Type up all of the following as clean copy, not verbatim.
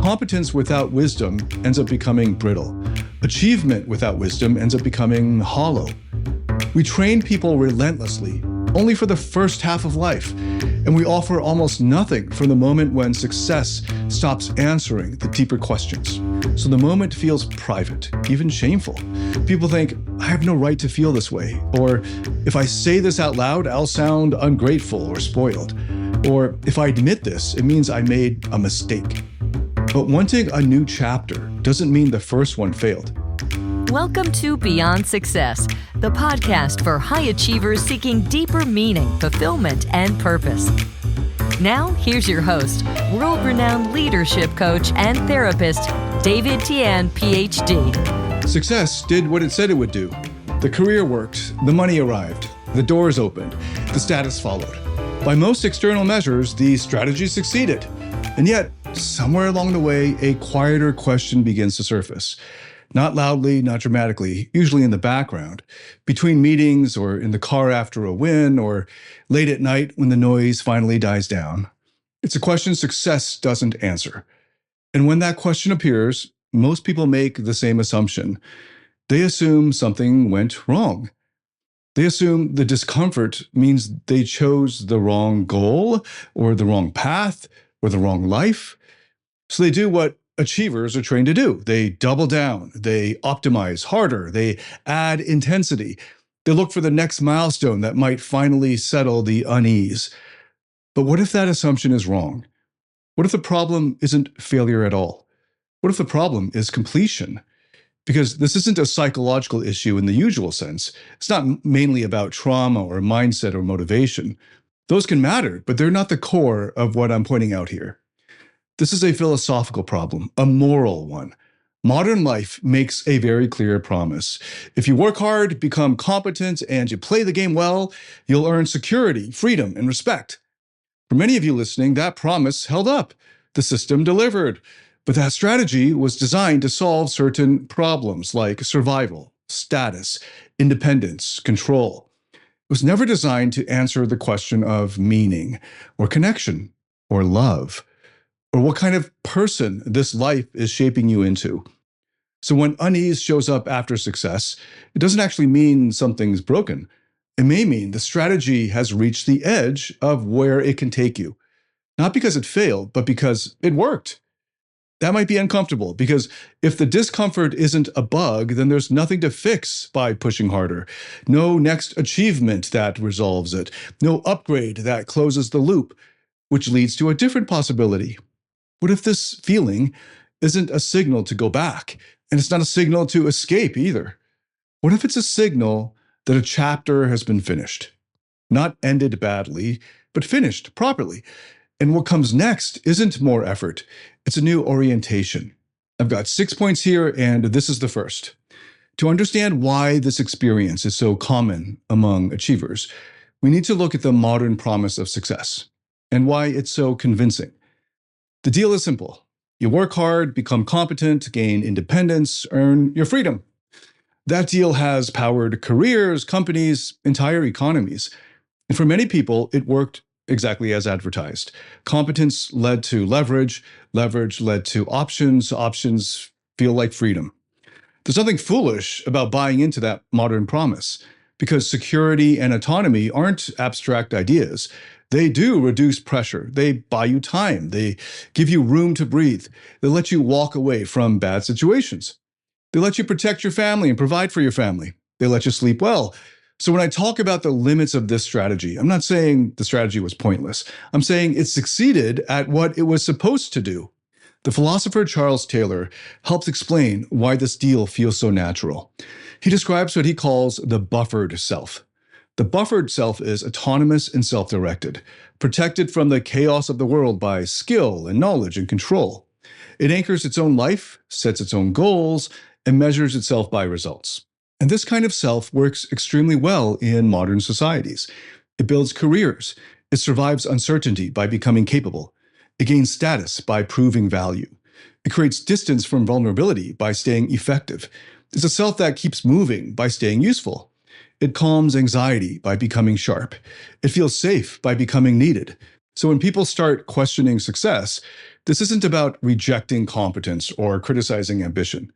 Competence without wisdom ends up becoming brittle. Achievement without wisdom ends up becoming hollow. We train people relentlessly, only for the first half of life, and we offer almost nothing from the moment when success stops answering the deeper questions. So the moment feels private, even shameful. People think, I have no right to feel this way, or if I say this out loud, I'll sound ungrateful or spoiled, or if I admit this, it means I made a mistake. But wanting a new chapter doesn't mean the first one failed. Welcome to Beyond Success, the podcast for high achievers seeking deeper meaning, fulfillment, and purpose. Now, here's your host, world-renowned leadership coach and therapist, David Tian, PhD. Success did what it said it would do. The career worked, the money arrived, the doors opened, the status followed. By most external measures, the strategy succeeded. And yet, somewhere along the way, a quieter question begins to surface. Not loudly, not dramatically, usually in the background, between meetings or in the car after a win or late at night when the noise finally dies down. It's a question success doesn't answer. And when that question appears, most people make the same assumption. They assume something went wrong. They assume the discomfort means they chose the wrong goal or the wrong path or the wrong life. So they do what achievers are trained to do. They double down, they optimize harder, they add intensity. They look for the next milestone that might finally settle the unease. But what if that assumption is wrong? What if the problem isn't failure at all? What if the problem is completion? Because this isn't a psychological issue in the usual sense. It's not mainly about trauma or mindset or motivation. Those can matter, but they're not the core of what I'm pointing out here. This is a philosophical problem, a moral one. Modern life makes a very clear promise. If you work hard, become competent, and you play the game well, you'll earn security, freedom, and respect. For many of you listening, that promise held up. The system delivered. But that strategy was designed to solve certain problems like survival, status, independence, control. It was never designed to answer the question of meaning, or connection, or love, or what kind of person this life is shaping you into. So when unease shows up after success, it doesn't actually mean something's broken. It may mean the strategy has reached the edge of where it can take you. Not because it failed, but because it worked. That might be uncomfortable because if the discomfort isn't a bug, then there's nothing to fix by pushing harder. No next achievement that resolves it. No upgrade that closes the loop, which leads to a different possibility. What if this feeling isn't a signal to go back, and it's not a signal to escape either? What if it's a signal that a chapter has been finished? Not ended badly, but finished properly. And what comes next isn't more effort. It's a new orientation. I've got 6 points here, and this is the first. To understand why this experience is so common among achievers, we need to look at the modern promise of success and why it's so convincing. The deal is simple. You work hard, become competent, gain independence, earn your freedom. That deal has powered careers, companies, entire economies. And for many people, it worked exactly as advertised. Competence led to leverage, leverage led to options, options feel like freedom. There's nothing foolish about buying into that modern promise, because security and autonomy aren't abstract ideas. They do reduce pressure. They buy you time. They give you room to breathe. They let you walk away from bad situations. They let you protect your family and provide for your family. They let you sleep well. So when I talk about the limits of this strategy, I'm not saying the strategy was pointless. I'm saying it succeeded at what it was supposed to do. The philosopher Charles Taylor helps explain why this deal feels so natural. He describes what he calls the buffered self. The buffered self is autonomous and self-directed, protected from the chaos of the world by skill and knowledge and control. It anchors its own life, sets its own goals, and measures itself by results. And this kind of self works extremely well in modern societies. It builds careers. It survives uncertainty by becoming capable. It gains status by proving value. It creates distance from vulnerability by staying effective. It's a self that keeps moving by staying useful. It calms anxiety by becoming sharp. It feels safe by becoming needed. So when people start questioning success, this isn't about rejecting competence or criticizing ambition.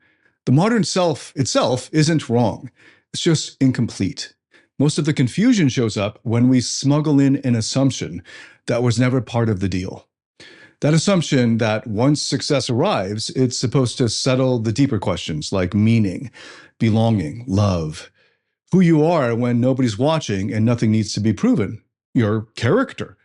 The modern self itself isn't wrong. It's just incomplete. Most of the confusion shows up when we smuggle in an assumption that was never part of the deal. That assumption that once success arrives, it's supposed to settle the deeper questions like meaning, belonging, love, who you are when nobody's watching and nothing needs to be proven, your character.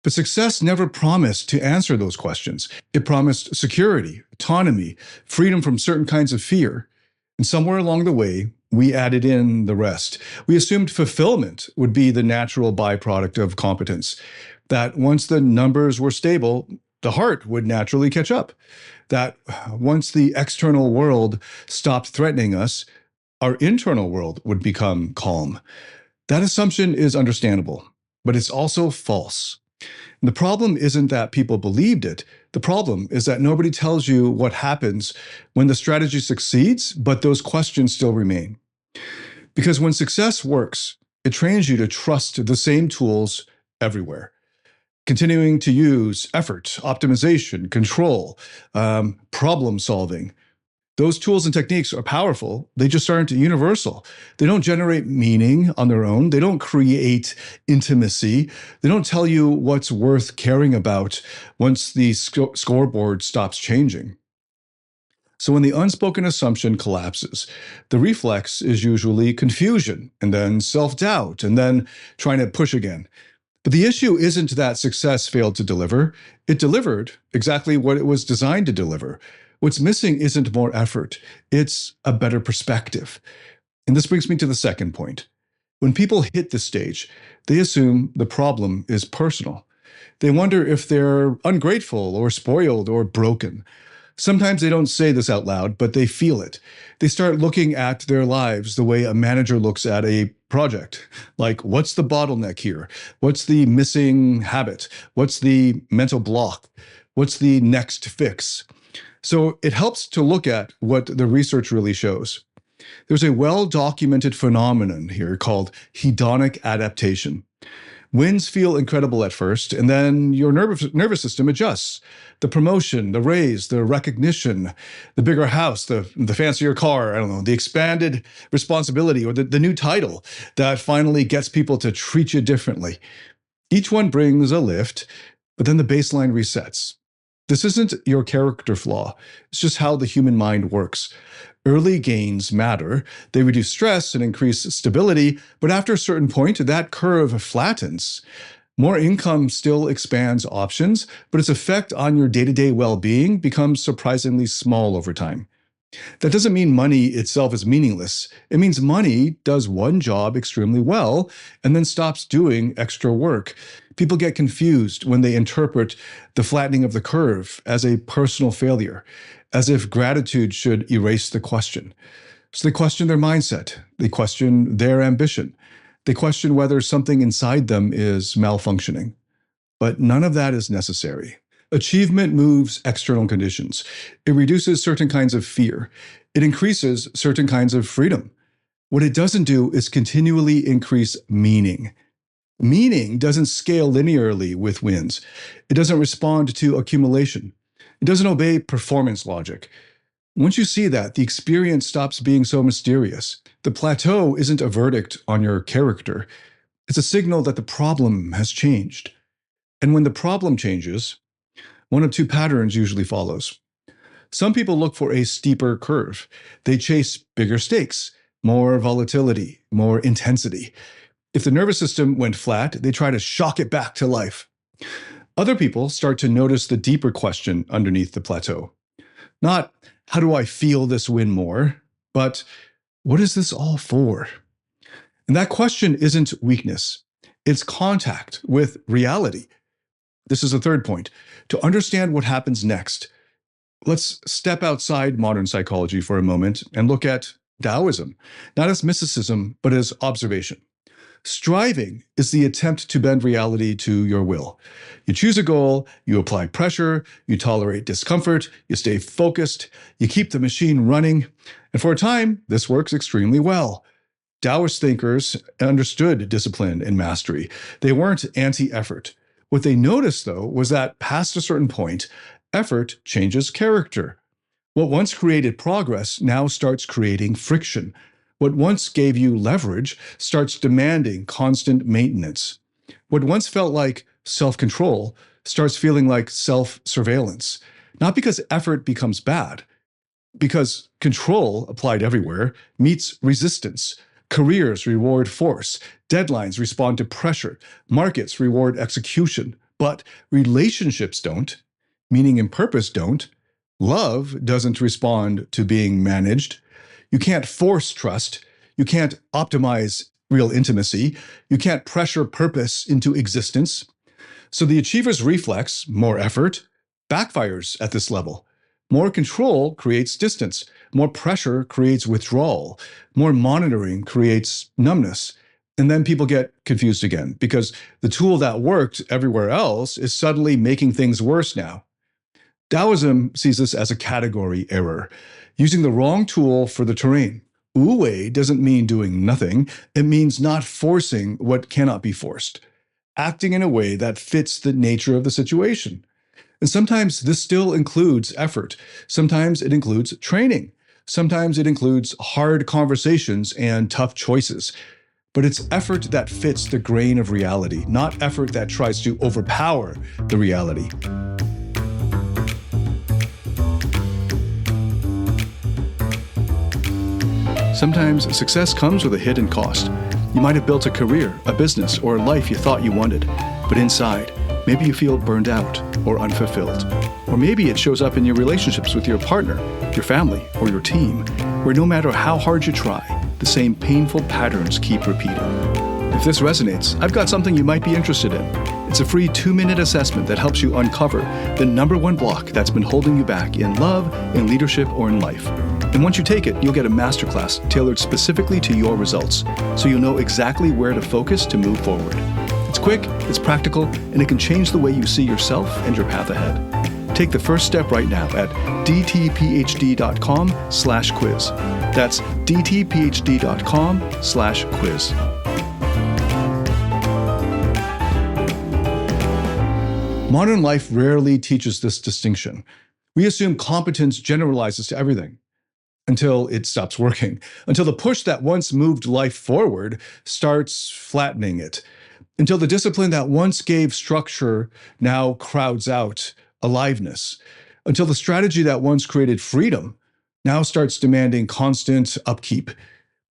But success never promised to answer those questions. It promised security, autonomy, freedom from certain kinds of fear. And somewhere along the way, we added in the rest. We assumed fulfillment would be the natural byproduct of competence, that once the numbers were stable, the heart would naturally catch up, that once the external world stopped threatening us, our internal world would become calm. That assumption is understandable, but it's also false. And the problem isn't that people believed it. The problem is that nobody tells you what happens when the strategy succeeds, but those questions still remain. Because when success works, it trains you to trust the same tools everywhere. Continuing to use effort, optimization, control, problem solving. Those tools and techniques are powerful. They just aren't universal. They don't generate meaning on their own. They don't create intimacy. They don't tell you what's worth caring about once the scoreboard stops changing. So when the unspoken assumption collapses, the reflex is usually confusion and then self-doubt and then trying to push again. But the issue isn't that success failed to deliver. It delivered exactly what it was designed to deliver. What's missing isn't more effort. It's a better perspective. And this brings me to the second point. When people hit this stage, they assume the problem is personal. They wonder if they're ungrateful or spoiled or broken. Sometimes they don't say this out loud, but they feel it. They start looking at their lives the way a manager looks at a project. Like, what's the bottleneck here? What's the missing habit? What's the mental block? What's the next fix? So it helps to look at what the research really shows. There's a well-documented phenomenon here called hedonic adaptation. Wins feel incredible at first, and then your nervous system adjusts. The promotion, the raise, the recognition, the bigger house, the fancier car, I don't know, the expanded responsibility or the new title that finally gets people to treat you differently. Each one brings a lift, but then the baseline resets. This isn't your character flaw. It's just how the human mind works. Early gains matter. They reduce stress and increase stability, but after a certain point, that curve flattens. More income still expands options, but its effect on your day-to-day well-being becomes surprisingly small over time. That doesn't mean money itself is meaningless. It means money does one job extremely well and then stops doing extra work. People get confused when they interpret the flattening of the curve as a personal failure, as if gratitude should erase the question. So they question their mindset. They question their ambition. They question whether something inside them is malfunctioning. But none of that is necessary. Achievement moves external conditions. It reduces certain kinds of fear. It increases certain kinds of freedom. What it doesn't do is continually increase meaning. Meaning doesn't scale linearly with wins. It doesn't respond to accumulation. It doesn't obey performance logic. Once you see that, the experience stops being so mysterious. The plateau isn't a verdict on your character. It's a signal that the problem has changed. And when the problem changes, one of two patterns usually follows. Some people look for a steeper curve. They chase bigger stakes, more volatility, more intensity. If the nervous system went flat, they try to shock it back to life. Other people start to notice the deeper question underneath the plateau. Not, how do I feel this win more? But, what is this all for? And that question isn't weakness. It's contact with reality. This is the third point. To understand what happens next, let's step outside modern psychology for a moment and look at Taoism, not as mysticism, but as observation. Striving is the attempt to bend reality to your will. You choose a goal, you apply pressure, you tolerate discomfort, you stay focused, you keep the machine running, and for a time, this works extremely well. Taoist thinkers understood discipline and mastery. They weren't anti-effort. What they noticed, though, was that past a certain point, effort changes character. What once created progress now starts creating friction. What once gave you leverage starts demanding constant maintenance. What once felt like self-control starts feeling like self-surveillance. Not because effort becomes bad, because control applied everywhere meets resistance. Careers reward force. Deadlines respond to pressure. Markets reward execution. But relationships don't. Meaning and purpose don't. Love doesn't respond to being managed. You can't force trust. You can't optimize real intimacy. You can't pressure purpose into existence. So the achiever's reflex, more effort, backfires at this level. More control creates distance. More pressure creates withdrawal. More monitoring creates numbness. And then people get confused again because the tool that worked everywhere else is suddenly making things worse now. Taoism sees this as a category error, using the wrong tool for the terrain. Wu-wei doesn't mean doing nothing. It means not forcing what cannot be forced, acting in a way that fits the nature of the situation. And sometimes this still includes effort. Sometimes it includes training. Sometimes it includes hard conversations and tough choices. But it's effort that fits the grain of reality, not effort that tries to overpower the reality. Sometimes success comes with a hidden cost. You might have built a career, a business, or a life you thought you wanted, but inside, maybe you feel burned out or unfulfilled. Or maybe it shows up in your relationships with your partner, your family, or your team, where no matter how hard you try, the same painful patterns keep repeating. If this resonates, I've got something you might be interested in. It's a free 2-minute assessment that helps you uncover the number one block that's been holding you back in love, in leadership, or in life. And once you take it, you'll get a masterclass tailored specifically to your results, so you'll know exactly where to focus to move forward. It's quick, it's practical, and it can change the way you see yourself and your path ahead. Take the first step right now at dtphd.com/quiz. That's dtphd.com/quiz. Modern life rarely teaches this distinction. We assume competence generalizes to everything until it stops working, until the push that once moved life forward starts flattening it, until the discipline that once gave structure now crowds out aliveness, until the strategy that once created freedom now starts demanding constant upkeep.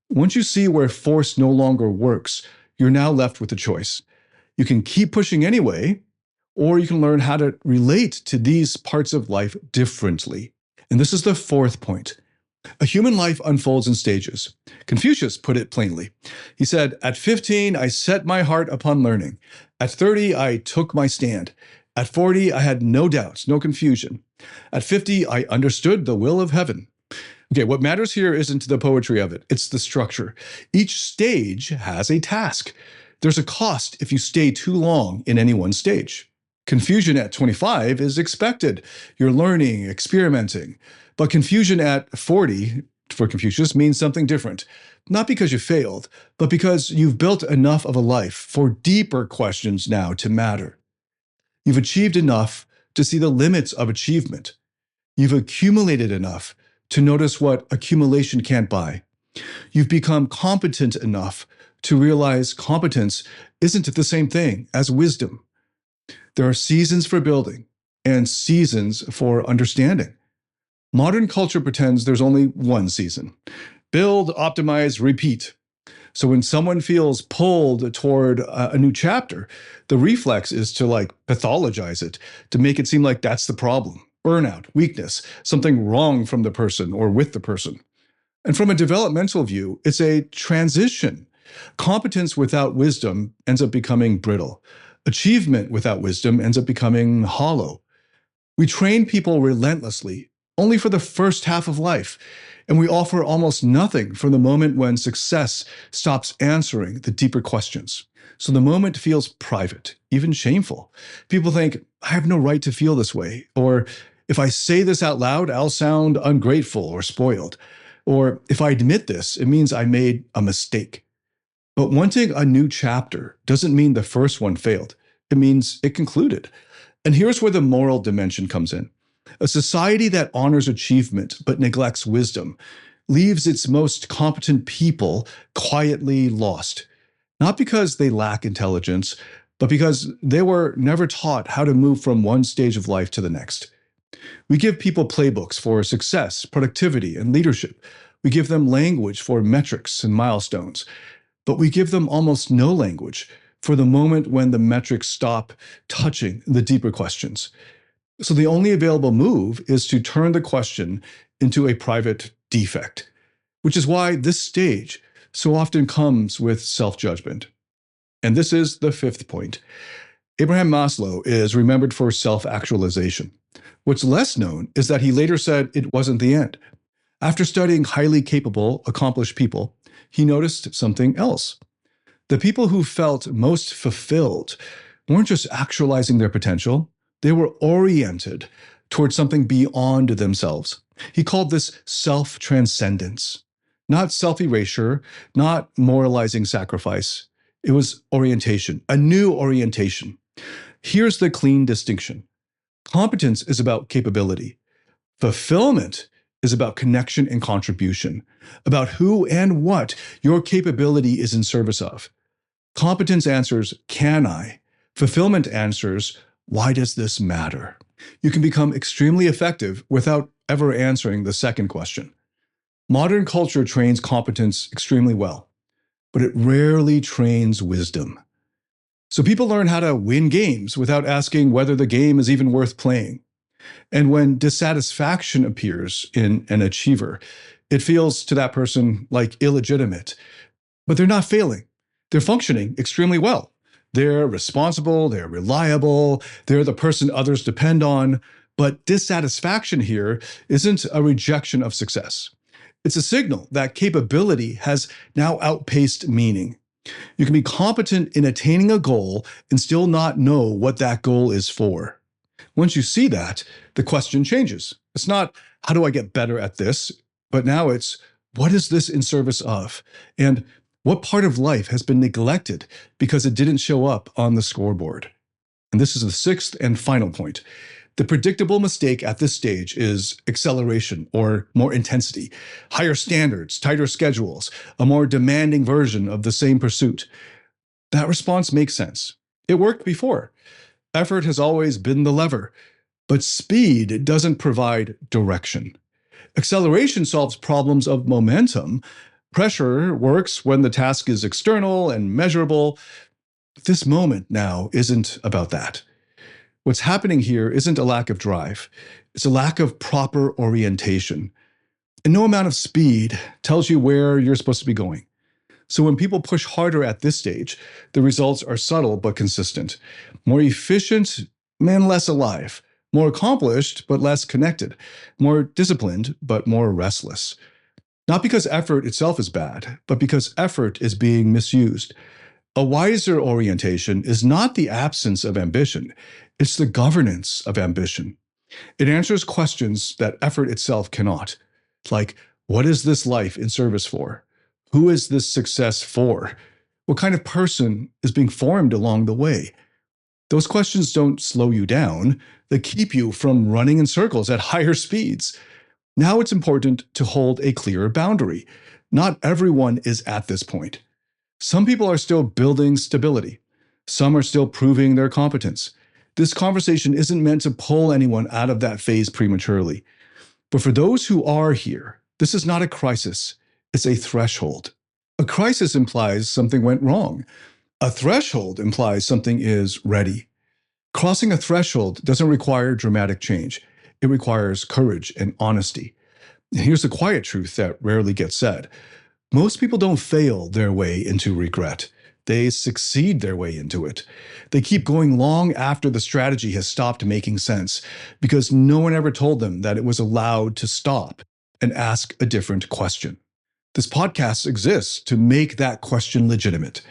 Once you see where force no longer works, you're now left with a choice. You can keep pushing anyway, or you can learn how to relate to these parts of life differently. And this is the fourth point. A human life unfolds in stages. Confucius put it plainly. He said, "At 15, I set my heart upon learning. At 30, I took my stand. At 40, I had no doubts, no confusion. At 50, I understood the will of heaven." Okay, what matters here isn't the poetry of it, it's the structure. Each stage has a task. There's a cost if you stay too long in any one stage. Confusion at 25 is expected. You're learning, experimenting. But confusion at 40, for Confucius, means something different. Not because you failed, but because you've built enough of a life for deeper questions now to matter. You've achieved enough to see the limits of achievement. You've accumulated enough to notice what accumulation can't buy. You've become competent enough to realize competence isn't the same thing as wisdom. There are seasons for building and seasons for understanding. Modern culture pretends there's only one season. Build, optimize, repeat. So when someone feels pulled toward a new chapter, the reflex is to pathologize it, to make it seem like that's the problem. Burnout, weakness, something wrong from the person or with the person. And from a developmental view, it's a transition. Competence without wisdom ends up becoming brittle. Achievement without wisdom ends up becoming hollow. We train people relentlessly, only for the first half of life, and we offer almost nothing from the moment when success stops answering the deeper questions. So the moment feels private, even shameful. People think, I have no right to feel this way, or if I say this out loud, I'll sound ungrateful or spoiled, or if I admit this, it means I made a mistake. But wanting a new chapter doesn't mean the first one failed. it means it concluded. And here's where the moral dimension comes in. A society that honors achievement but neglects wisdom leaves its most competent people quietly lost, not because they lack intelligence, but because they were never taught how to move from one stage of life to the next. We give people playbooks for success, productivity, and leadership. We give them language for metrics and milestones, but we give them almost no language for the moment when the metrics stop touching the deeper questions. So the only available move is to turn the question into a private defect, which is why this stage so often comes with self-judgment. And this is the fifth point. Abraham Maslow is remembered for self-actualization. What's less known is that he later said it wasn't the end. After studying highly capable, accomplished people, he noticed something else. The people who felt most fulfilled weren't just actualizing their potential, they were oriented towards something beyond themselves. He called this self-transcendence, not self-erasure, not moralizing sacrifice. It was orientation, a new orientation. Here's the clean distinction. Competence is about capability. Fulfillment is about connection and contribution, about who and what your capability is in service of. Competence answers, can I? Fulfillment answers, why does this matter? You can become extremely effective without ever answering the second question. Modern culture trains competence extremely well, but it rarely trains wisdom. So people learn how to win games without asking whether the game is even worth playing. And when dissatisfaction appears in an achiever, it feels to that person like illegitimate. But they're not failing. They're functioning extremely well. They're responsible, they're reliable, they're the person others depend on. But dissatisfaction here isn't a rejection of success. It's a signal that capability has now outpaced meaning. You can be competent in attaining a goal and still not know what that goal is for. Once you see that, the question changes. It's not, how do I get better at this? But now it's, what is this in service of? And what part of life has been neglected because it didn't show up on the scoreboard? And this is the sixth and final point. The predictable mistake at this stage is acceleration or more intensity, higher standards, tighter schedules, a more demanding version of the same pursuit. That response makes sense. It worked before. Effort has always been the lever, but speed doesn't provide direction. Acceleration solves problems of momentum. Pressure works when the task is external and measurable. This moment now isn't about that. What's happening here isn't a lack of drive. It's a lack of proper orientation. And no amount of speed tells you where you're supposed to be going. So when people push harder at this stage, the results are subtle but consistent. More efficient and less alive. More accomplished but less connected. More disciplined but more restless. Not because effort itself is bad, but because effort is being misused. A wiser orientation is not the absence of ambition. It's the governance of ambition. It answers questions that effort itself cannot. Like, what is this life in service for? Who is this success for? What kind of person is being formed along the way? Those questions don't slow you down. They keep you from running in circles at higher speeds. Now it's important to hold a clearer boundary. Not everyone is at this point. Some people are still building stability. Some are still proving their competence. This conversation isn't meant to pull anyone out of that phase prematurely. But for those who are here, this is not a crisis. It's a threshold. A crisis implies something went wrong. A threshold implies something is ready. Crossing a threshold doesn't require dramatic change. It requires courage and honesty. And here's the quiet truth that rarely gets said. Most people don't fail their way into regret. They succeed their way into it. They keep going long after the strategy has stopped making sense because no one ever told them that it was allowed to stop and ask a different question. This podcast exists to make that question legitimate.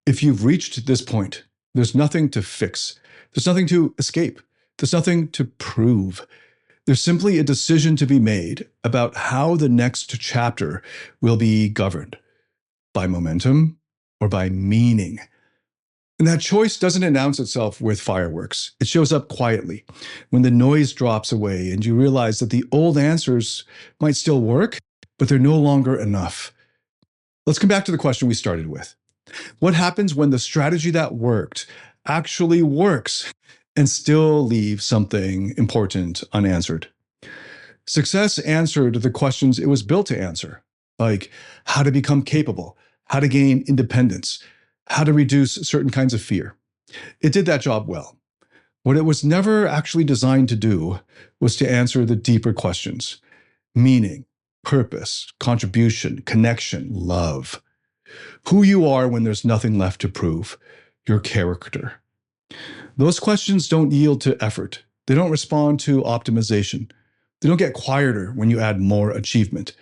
If you've reached this point, there's nothing to fix. There's nothing to escape. There's nothing to prove. There's simply a decision to be made about how the next chapter will be governed, by momentum or by meaning. And that choice doesn't announce itself with fireworks. It shows up quietly when the noise drops away and you realize that the old answers might still work, but they're no longer enough. Let's come back to the question we started with. What happens when the strategy that worked actually works and still leaves something important unanswered? Success answered the questions it was built to answer, like how to become capable, how to gain independence, how to reduce certain kinds of fear. It did that job well. What it was never actually designed to do was to answer the deeper questions: meaning, purpose, contribution, connection, love. Who you are when there's nothing left to prove, your character. Those questions don't yield to effort. They don't respond to optimization. They don't get quieter when you add more achievement.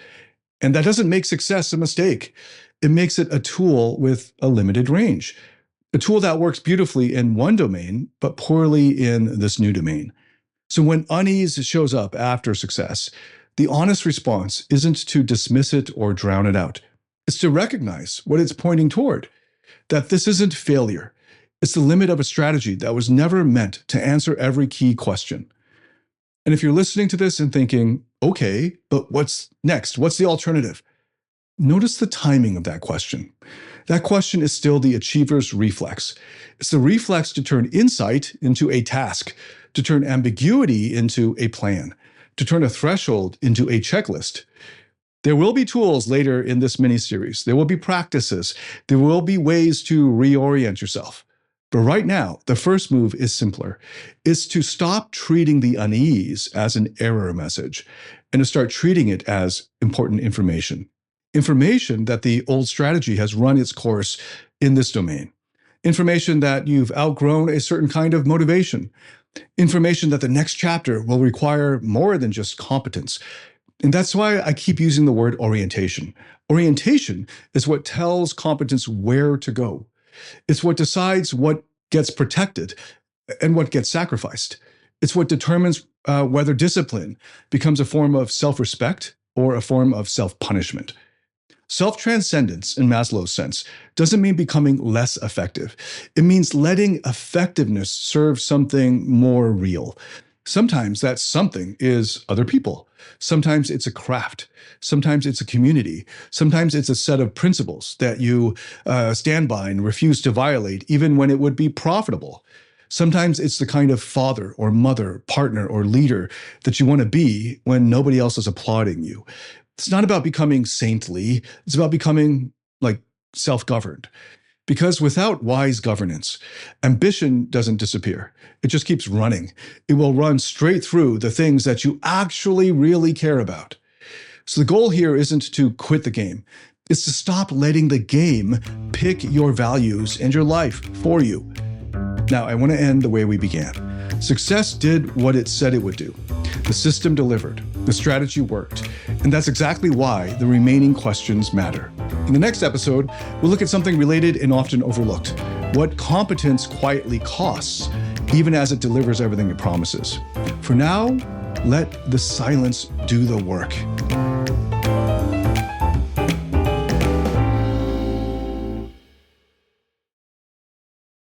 And that doesn't make success a mistake. It makes it a tool with a limited range, a tool that works beautifully in one domain, but poorly in this new domain. So when unease shows up after success, the honest response isn't to dismiss it or drown it out. It's to recognize what it's pointing toward, that this isn't failure. It's the limit of a strategy that was never meant to answer every key question. And if you're listening to this and thinking, okay, but what's next? What's the alternative? Notice the timing of that question. That question is still the achiever's reflex. It's the reflex to turn insight into a task, to turn ambiguity into a plan, to turn a threshold into a checklist. There will be tools later in this mini-series. There will be practices. There will be ways to reorient yourself. But right now, the first move is simpler. It's to stop treating the unease as an error message and to start treating it as important information. Information that the old strategy has run its course in this domain. Information that you've outgrown a certain kind of motivation. Information that the next chapter will require more than just competence. And that's why I keep using the word orientation. Orientation is what tells competence where to go. It's what decides what gets protected and what gets sacrificed. It's what determines whether discipline becomes a form of self-respect or a form of self-punishment. Self-transcendence, in Maslow's sense, doesn't mean becoming less effective. It means letting effectiveness serve something more real. Sometimes that something is other people. Sometimes it's a craft. Sometimes it's a community. Sometimes it's a set of principles that you stand by and refuse to violate, even when it would be profitable. Sometimes it's the kind of father or mother, partner or leader that you want to be when nobody else is applauding you. It's not about becoming saintly. It's about becoming self-governed. Because without wise governance, ambition doesn't disappear. It just keeps running. It will run straight through the things that you actually really care about. So the goal here isn't to quit the game. It's to stop letting the game pick your values and your life for you. Now, I want to end the way we began. Success did what it said it would do. The system delivered. The strategy worked. And that's exactly why the remaining questions matter. In the next episode, we'll look at something related and often overlooked: what competence quietly costs, even as it delivers everything it promises. For now, let the silence do the work.